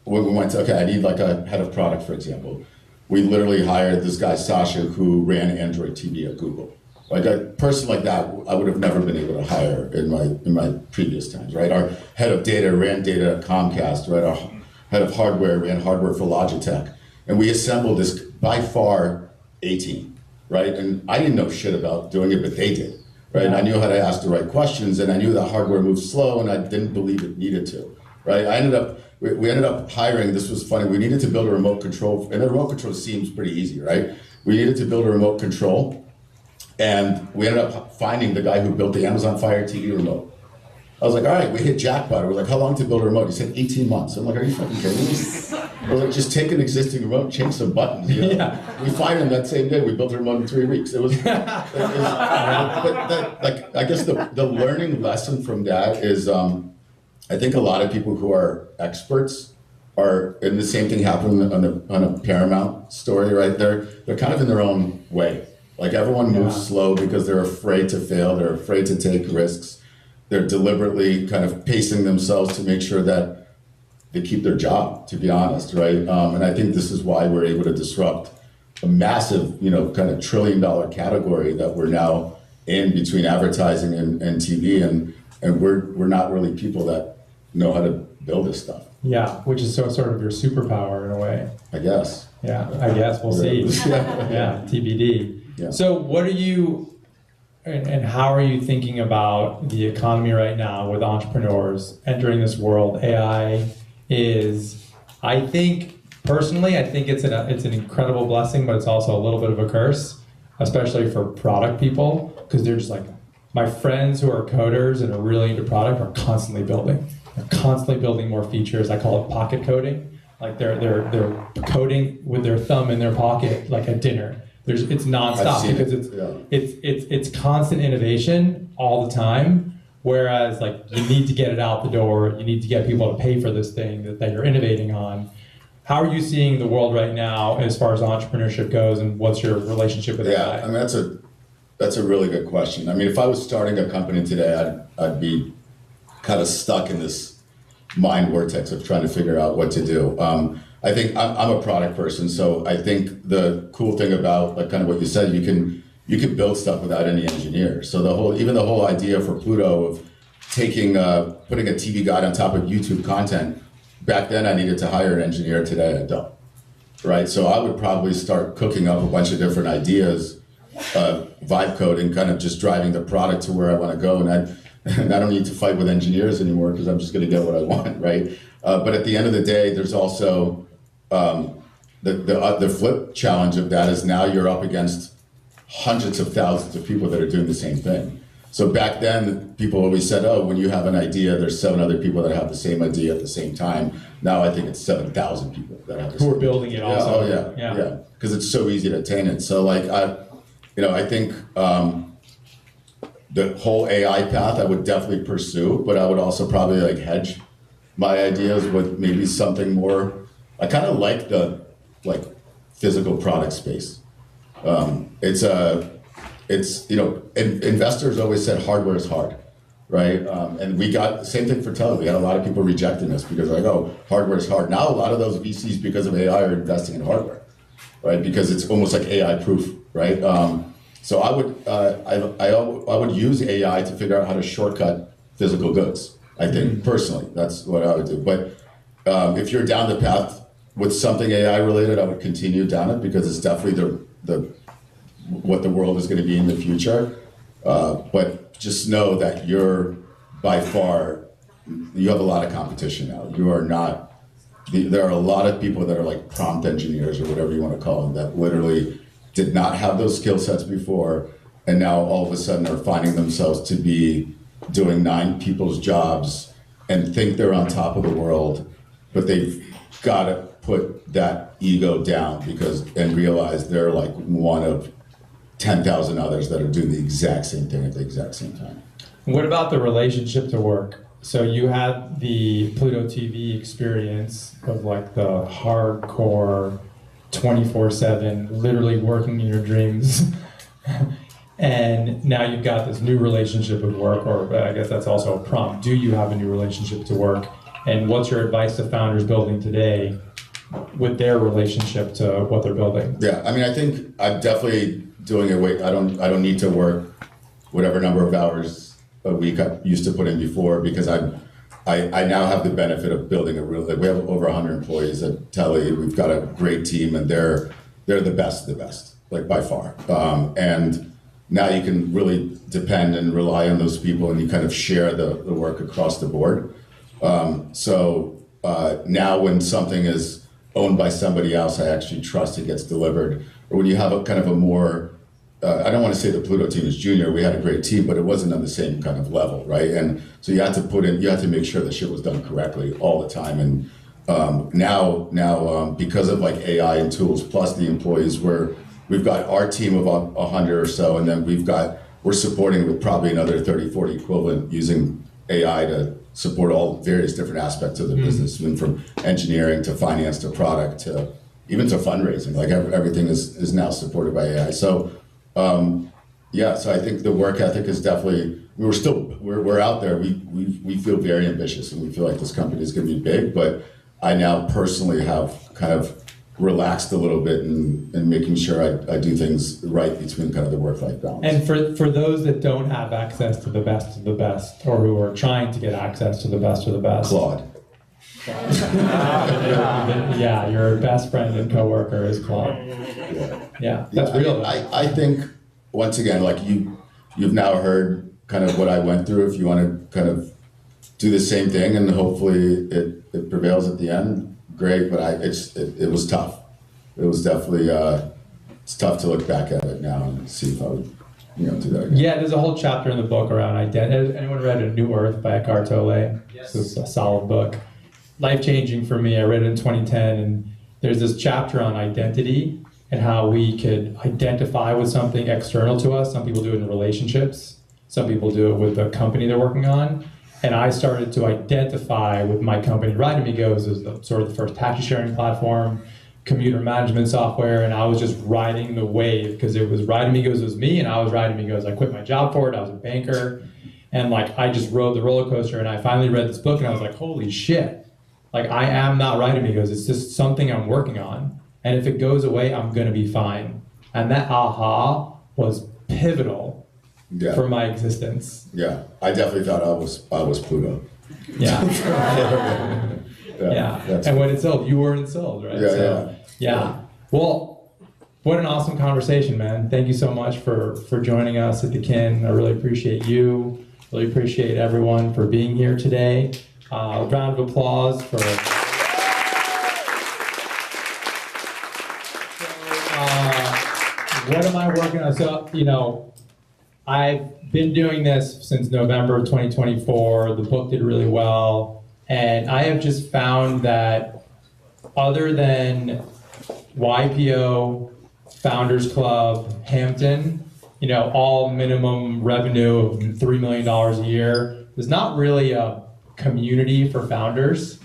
we went to, okay, I need like a head of product, for example. We literally hired this guy, Sasha, who ran Android TV at Google. Like a person like that, I would have never been able to hire in my previous times, right? Our head of data ran data at Comcast, right? Our head of hardware ran hardware for Logitech. And we assembled this, by far, A team, right? And I didn't know shit about doing it, but they did, right? And I knew how to ask the right questions, and I knew that hardware moved slow, and I didn't believe it needed to, right? I ended up we ended up hiring, this was funny, we needed to build a remote control, and the remote control seems pretty easy, right? We needed to build a remote control, and we ended up finding the guy who built the Amazon Fire TV remote. I was like, all right, we hit jackpot. We're like, how long to build a remote? He said 18 months. I'm like, are you fucking kidding me? We're like, just take an existing remote, change some buttons. You know? Yeah. We fired him that same day. We built a remote in 3 weeks. But that, like, I guess the learning lesson from that is, I think a lot of people who are experts are, and the same thing happened on a Paramount story right there. They're kind of in their own way. Like everyone moves slow because they're afraid to fail. They're afraid to take risks. They're deliberately kind of pacing themselves to make sure that they keep their job, to be honest, right? And I think this is why we're able to disrupt a massive, you know, kind of $1 trillion category that we're now in between advertising and TV, and we're not really people that know how to build this stuff. Yeah, which is sort of your superpower in a way. I guess. Yeah, I guess we'll see. Yeah, TBD. Yeah. So what are you, and how are you thinking about the economy right now with entrepreneurs entering this world? AI is, I think, personally, I think it's an incredible blessing, but it's also a little bit of a curse, especially for product people, because they're just like, my friends who are coders and are really into product are constantly building. They're constantly building more features. I call it pocket coding. Like they're coding with their thumb in their pocket, like at dinner. It's nonstop because it's constant innovation all the time. Whereas like you need to get it out the door, you need to get people to pay for this thing that you're innovating on. How are you seeing the world right now as far as entrepreneurship goes, and what's your relationship with AI? I mean that's a really good question. I mean, if I was starting a company today, I'd be kind of stuck in this mind vortex of trying to figure out what to do. I think I'm a product person, so I think the cool thing about like kind of what you said, you can build stuff without any engineers. So the whole idea for Pluto of putting a TV guide on top of YouTube content, back then I needed to hire an engineer. Today I don't, right? So I would probably start cooking up a bunch of different ideas, vibe coding, kind of just driving the product to where I want to go, and I don't need to fight with engineers anymore because I'm just going to get what I want, right? But at the end of the day, there's also the flip challenge of that is now you're up against hundreds of thousands of people that are doing the same thing. So back then, people always said, oh, when you have an idea, there's 7 other people that have the same idea at the same time. Now I think it's 7,000 people that have the same idea. Who are building it also. Yeah. Because it's so easy to attain it. So like, I think the whole AI path I would definitely pursue, but I would also probably like hedge my ideas with maybe something more. I kind of like the physical product space. Investors always said hardware is hard, right? And we got the same thing for Telly. We had a lot of people rejecting us because they're like, oh, hardware is hard. Now a lot of those VCs, because of AI, are investing in hardware, right? Because it's almost like AI proof, right? So I would use AI to figure out how to shortcut physical goods. I think personally, that's what I would do. But if you're down the path with something AI related, I would continue down it because it's definitely what the world is going to be in the future. But just know that you're by far, you have a lot of competition now. You are not, there are a lot of people that are like prompt engineers or whatever you want to call them that literally did not have those skill sets before, and now all of a sudden are finding themselves to be doing 9 people's jobs and think they're on top of the world, but they've got to put that ego down and realize they're like one of 10,000 others that are doing the exact same thing at the exact same time. What about the relationship to work? So you had the Pluto TV experience of like the hardcore 24/7, literally working in your dreams. And now you've got this new relationship with work, or I guess that's also a prompt. Do you have a new relationship to work? And what's your advice to founders building today with their relationship to what they're building? Yeah, I mean, I think I'm definitely doing it. I don't need to work whatever number of hours a week I used to put in before, because I now have the benefit of building a real. We have over 100 employees at Telly. We've got a great team, and they're the best of the best, like by far. And now you can really depend and rely on those people, and you kind of share the work across the board. So now when something is owned by somebody else, I actually trust it gets delivered. Or when you have a kind of a more, I don't want to say the Pluto team is junior, we had a great team, but it wasn't on the same kind of level, right? And so you had to make sure the shit was done correctly all the time. And now because of like AI and tools, plus the employees, we've got our team of 100 or so, and then we're supporting with probably another 30, 40 equivalent using AI to support all various different aspects of the business, from engineering to finance to product to even to fundraising. Like everything is now supported by AI. So so I think the work ethic is definitely, we're out there. We feel very ambitious, and we feel like this company is going to be big, but I now personally have kind of relaxed a little bit and making sure I do things right between kind of the work-life balance. And for those that don't have access to the best of the best, or who are trying to get access to the best of the best. Claude. Yeah, your best friend and coworker is Claude. Yeah, that's real. I think, once again, like you've now heard kind of what I went through. If you want to kind of do the same thing and hopefully it prevails at the end, great, but it was tough. It was definitely it's tough to look back at it now and see if I would do that again. Yeah, there's a whole chapter in the book around identity. Anyone read A New Earth by Eckhart Tolle? Yes. It's a solid book. Life-changing for me. I read it in 2010, and there's this chapter on identity and how we could identify with something external to us. Some people do it in relationships. Some people do it with the company they're working on. And I started to identify with my company. Ride Amigos is sort of the first taxi sharing platform, commuter management software, and I was just riding the wave because it was Ride Amigos was me, and I was Ride Amigos. I quit my job for it. I was a banker, and like I just rode the roller coaster. And I finally read this book, and I was like, holy shit! Like I am not Ride Amigos. It's just something I'm working on, and if it goes away, I'm gonna be fine. And that aha was pivotal. Yeah. For my existence. Yeah, I definitely thought I was Pluto. Yeah. Yeah. And when it sold, you weren't sold, right? Yeah. Well, what an awesome conversation, man. Thank you so much for joining us at the Kin. I really appreciate you. Really appreciate everyone for being here today. A round of applause for. What am I working on? So, I've been doing this since November of 2024. The book did really well. And I have just found that other than YPO, Founders Club, Hampton, all minimum revenue of $3 million a year, there's not really a community for founders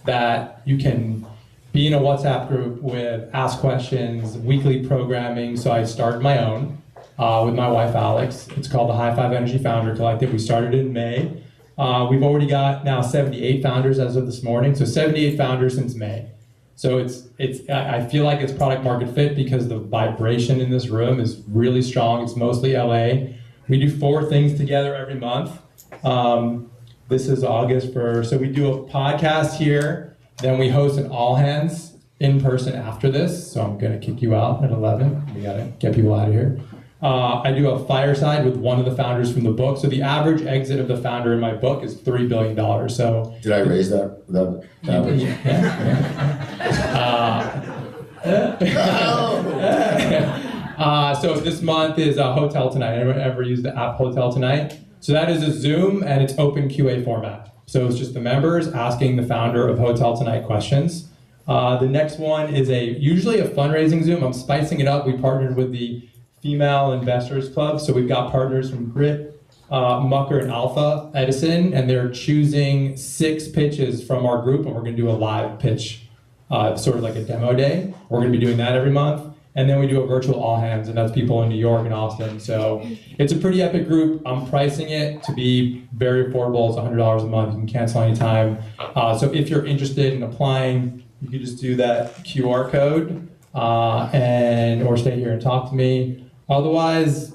that you can be in a WhatsApp group with, ask questions, weekly programming. So I started my own. With my wife, Alex. It's called the H5E Energy Founder Collective. We started in May. We've already got now 78 founders as of this morning. So 78 founders since May. So I feel like it's product market fit because the vibration in this room is really strong. It's mostly LA. We do 4 things together every month. This is August so we do a podcast here. Then we host an all hands in person after this. So I'm gonna kick you out at 11. We gotta get people out of here. I do a fireside with one of the founders from the book. So the average exit of the founder in my book is $3 billion. So did I raise that average? So this month is Hotel Tonight. Anyone ever use the app Hotel Tonight? So that is a Zoom, and it's open QA format. So it's just the members asking the founder of Hotel Tonight questions. The next one is usually a fundraising Zoom. I'm spicing it up. We partnered with the Female Investors Club. So we've got partners from Grit, Mucker, and Alpha Edison, and they're choosing 6 pitches from our group, and we're going to do a live pitch, sort of like a demo day. We're going to be doing that every month. And then we do a virtual all hands, and that's people in New York and Austin. So it's a pretty epic group. I'm pricing it to be very affordable. It's $100 a month. You can cancel anytime. So if you're interested in applying, you can just do that QR code or stay here and talk to me. Otherwise,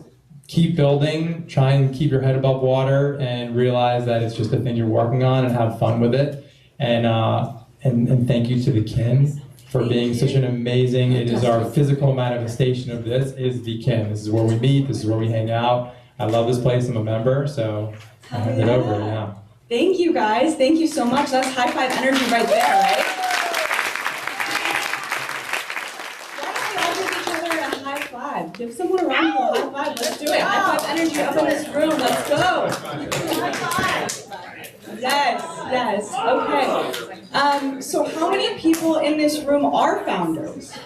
keep building, try and keep your head above water and realize that it's just a thing you're working on and have fun with it. And thank you to the Kin for being such an amazing, it is our physical manifestation of this is the Kin. This is where we meet, this is where we hang out. I love this place, I'm a member, so I hand it over, yeah. Thank you guys. Thank you so much. That's high five energy right there, right? Why don't we all give each other a high five? Give someone around you a high five. Let's do it. High five energy up in this room. Let's go. High five. Yes. Okay. So how many people in this room are founders?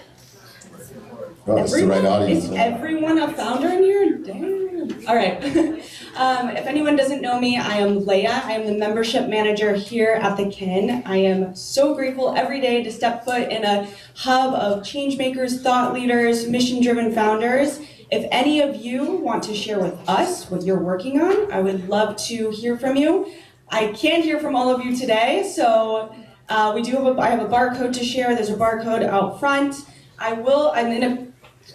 Oh, it's the right audience. Is everyone a founder in here? Damn. All right. If anyone doesn't know me, I am Leia. I am the membership manager here at the KIN. I am so grateful every day to step foot in a hub of change makers, thought leaders, mission-driven founders. If any of you want to share with us what you're working on, I would love to hear from you. I can't hear from all of you today, so I have a barcode to share. There's a barcode out front.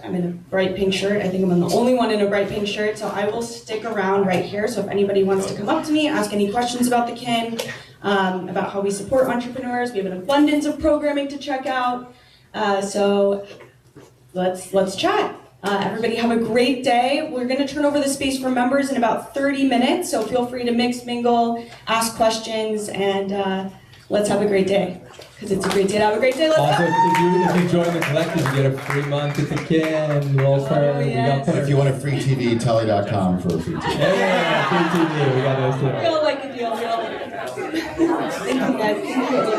I'm in a bright pink shirt. I think I'm the only one in a bright pink shirt, so I will stick around right here. So if anybody wants to come up to me, ask any questions about the KIN, about how we support entrepreneurs, we have an abundance of programming to check out. So let's chat. Everybody have a great day. We're going to turn over the space for members in about 30 minutes, so feel free to mix, mingle, ask questions, and let's have a great day. Because it's a great day to have a great day. Let's Also, go! if you join the collective, you get a free month at the KIN. If you want a free TV, Telly.com for a free TV. Yeah, free TV. We got those too. We all like a deal. Thank you guys.